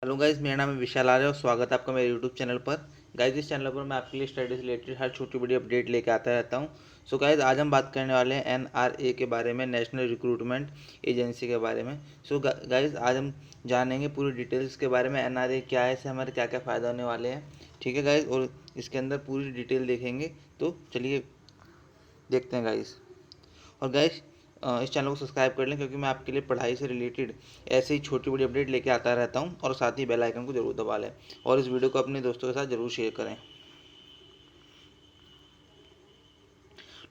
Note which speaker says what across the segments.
Speaker 1: Hello guys, मेरा नाम है विशाल आर्य और स्वागत है आपका मेरे यूट्यूब चैनल पर। गाइस, इस चैनल पर मैं आपके लिए स्टडी से रिलेटेड हर छोटी बड़ी अपडेट लेके आता रहता हूं। सो गाइस, आज हम बात करने वाले हैं एनआरए के बारे में, नेशनल रिक्रूटमेंट एजेंसी के बारे में। सो गाइस, आज हम जानेंगे पूरी डिटेल्स के बारे में, एनआरए क्या है, इससे हमारे क्या क्या फ़ायदा होने वाले हैं। ठीक है गाइस, और इसके अंदर पूरी डिटेल देखेंगे। तो चलिए देखते हैं गाइस। और गाइस, इस चैनल को सब्सक्राइब कर लें, क्योंकि मैं आपके लिए पढ़ाई से रिलेटेड ऐसे ही छोटी बड़ी अपडेट लेके आता रहता हूं। और साथ ही बेल आइकन को जरूर दबा लें और इस वीडियो को अपने दोस्तों के साथ जरूर शेयर करें।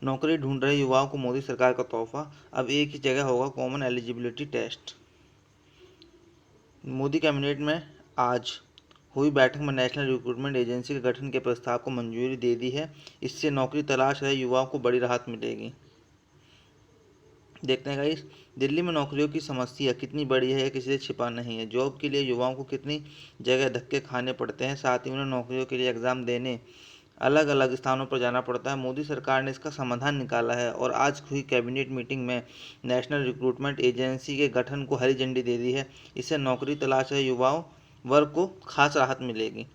Speaker 1: नौकरी ढूंढ रहे युवाओं को मोदी सरकार का तोहफा, अब एक ही जगह होगा common eligibility test. Modi cabinet में आज हुई बैठक में नेशनल रिक्रूटमेंट एजेंसी के गठन के प्रस्ताव को मंजूरी दे दी है। इससे नौकरी तलाश रहे युवाओं को बड़ी राहत मिलेगी। देखते हैं गाइस, दिल्ली में नौकरियों की समस्या कितनी बड़ी है, किसी से छिपा नहीं है। जॉब के लिए युवाओं को कितनी जगह धक्के खाने पड़ते हैं, साथ ही उन्हें नौकरियों के लिए एग्ज़ाम देने अलग अलग स्थानों पर जाना पड़ता है। मोदी सरकार ने इसका समाधान निकाला है और आज हुई कैबिनेट मीटिंग में नेशनल रिक्रूटमेंट एजेंसी के गठन को हरी झंडी दे दी है। इससे नौकरी तलाश रहे युवाओं वर्ग को खास राहत मिलेगी।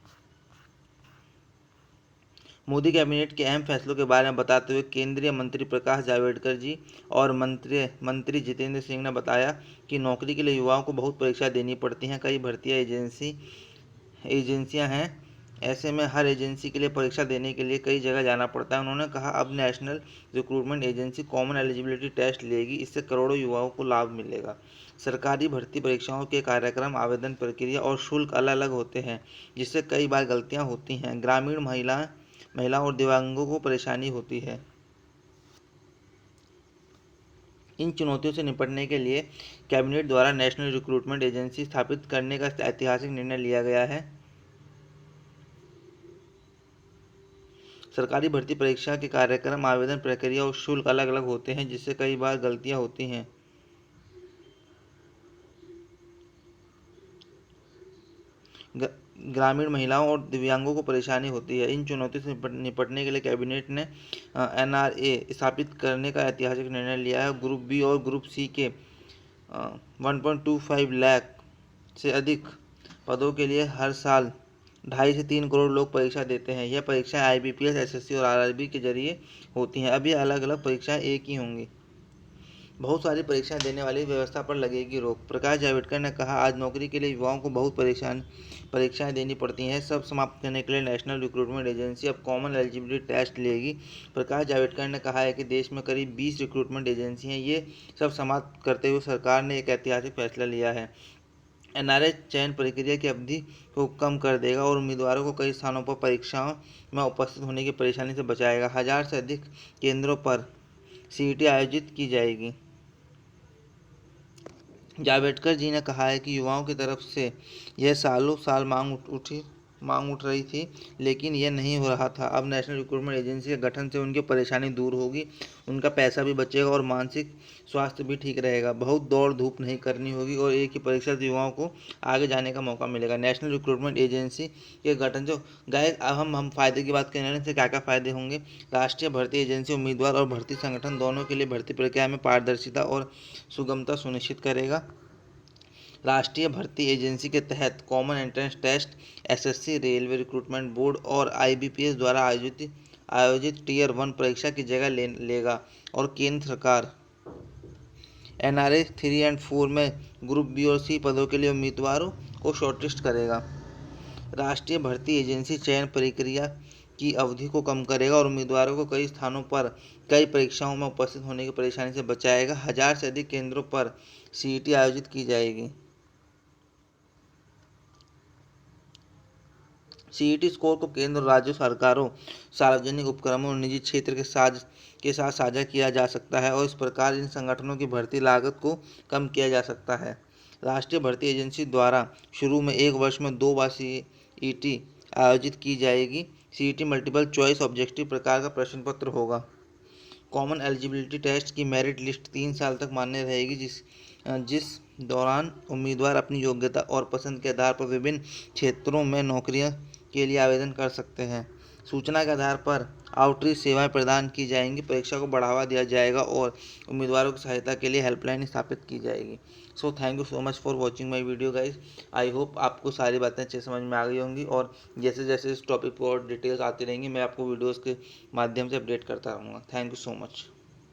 Speaker 1: मोदी कैबिनेट के अहम फैसलों के बारे में बताते हुए केंद्रीय मंत्री प्रकाश जावड़ेकर जी और मंत्री जितेंद्र सिंह ने बताया कि नौकरी के लिए युवाओं को बहुत परीक्षा देनी पड़ती हैं। कई भर्तियां एजेंसियां हैं। ऐसे में हर एजेंसी के लिए परीक्षा देने के लिए कई जगह जाना पड़ता है। उन्होंने कहा, अब national recruitment agency common eligibility test लेगी। इससे करोड़ों युवाओं को लाभ मिलेगा। सरकारी भर्ती परीक्षाओं के कार्यक्रम, आवेदन प्रक्रिया और शुल्क अलग अलग होते हैं, जिससे कई बार गलतियां होती हैं। ग्रामीण महिलाओं और दिव्यांगों को परेशानी होती है। इन चुनौतियों से निपटने के लिए कैबिनेट द्वारा नेशनल रिक्रूटमेंट एजेंसी स्थापित करने का ऐतिहासिक निर्णय लिया गया है। सरकारी भर्ती परीक्षा के कार्यक्रम, आवेदन प्रक्रिया और शुल्क अलग अलग होते हैं, जिससे कई बार गलतियां होती हैं। ग्रामीण महिलाओं और दिव्यांगों को परेशानी होती है। इन चुनौतियों से निपटने के लिए कैबिनेट ने एनआरए स्थापित करने का ऐतिहासिक निर्णय लिया है। ग्रुप बी और ग्रुप सी के 1.25 लाख से अधिक पदों के लिए हर साल 2.5 से 3 करोड़ लोग परीक्षा देते हैं। यह परीक्षाएं आईबीपीएस, एसएससी और आरआरबी के जरिए होती हैं। अब ये अलग अलग परीक्षाएं एक ही होंगी। बहुत सारी परीक्षाएं देने वाली व्यवस्था पर लगेगी रोक। प्रकाश जावड़ेकर ने कहा, आज नौकरी के लिए युवाओं को बहुत परीक्षाएं देनी पड़ती हैं। सब समाप्त करने के लिए नेशनल रिक्रूटमेंट एजेंसी अब कॉमन एलिजिबिलिटी टेस्ट लेगी। प्रकाश जावड़ेकर ने कहा है कि देश में करीब 20 रिक्रूटमेंट एजेंसी हैं। ये सब समाप्त करते हुए सरकार ने एक ऐतिहासिक फैसला लिया है। एनआरए चयन प्रक्रिया की अवधि को कम कर देगा और उम्मीदवारों को कई स्थानों पर परीक्षाओं में उपस्थित होने की परेशानी से बचाएगा। 1000 से अधिक केंद्रों पर सीईटी आयोजित की जाएगी। जावड़ेकर जी ने कहा है कि युवाओं की तरफ से यह सालों साल मांग उठ रही थी, लेकिन यह नहीं हो रहा था। अब नेशनल रिक्रूटमेंट एजेंसी के गठन से उनकी परेशानी दूर होगी, उनका पैसा भी बचेगा और मानसिक स्वास्थ्य भी ठीक रहेगा। बहुत दौड़ धूप नहीं करनी होगी और एक ही परीक्षा से युवाओं को आगे जाने का मौका मिलेगा। नेशनल रिक्रूटमेंट एजेंसी के गठन से गाइस, अब हम फ़ायदे की बात करें से क्या क्या फ़ायदे होंगे। राष्ट्रीय भर्ती एजेंसी उम्मीदवार और भर्ती संगठन दोनों के लिए भर्ती प्रक्रिया में पारदर्शिता और सुगमता सुनिश्चित करेगा। राष्ट्रीय भर्ती एजेंसी के तहत common entrance test SSC, railway recruitment board और आईबीपीएस द्वारा आयोजित टीयर 1 परीक्षा की जगह लेगा। और केंद्र सरकार एनआरए 3 और 4 में ग्रुप बी और सी पदों के लिए उम्मीदवारों को शॉर्टलिस्ट करेगा। राष्ट्रीय भर्ती एजेंसी चयन प्रक्रिया की अवधि को कम करेगा और उम्मीदवारों को कई स्थानों पर कई परीक्षाओं में उपस्थित होने की परेशानी से बचाएगा। 1000 से अधिक केंद्रों पर सीईटी आयोजित की जाएगी। सीईटी स्कोर को केंद्र और राज्य सरकारों, सार्वजनिक उपक्रमों और निजी क्षेत्र के साथ साझा किया जा सकता है और इस प्रकार इन संगठनों की भर्ती लागत को कम किया जा सकता है। राष्ट्रीय भर्ती एजेंसी द्वारा शुरू में एक वर्ष में 2 बार सीईटी आयोजित की जाएगी। सीईटी मल्टीपल चॉइस ऑब्जेक्टिव प्रकार का प्रश्न पत्र होगा। कॉमन एलिजिबिलिटी टेस्ट की मेरिट लिस्ट 3 साल तक मान्य रहेगी, जिस दौरान उम्मीदवार अपनी योग्यता और पसंद के आधार पर विभिन्न क्षेत्रों में नौकरियां के लिए आवेदन कर सकते हैं। सूचना के आधार पर आउटरीच सेवाएं प्रदान की जाएंगी, परीक्षा को बढ़ावा दिया जाएगा और उम्मीदवारों की सहायता के लिए हेल्पलाइन स्थापित की जाएगी। So thank you so much for watching my video guys. I hope आपको सारी बातें अच्छे समझ में आ गई होंगी, और जैसे जैसे इस टॉपिक पर और डिटेल्स आती रहेंगी मैं आपको वीडियोज़ के माध्यम से अपडेट करता रहूँगा। Thank you so much.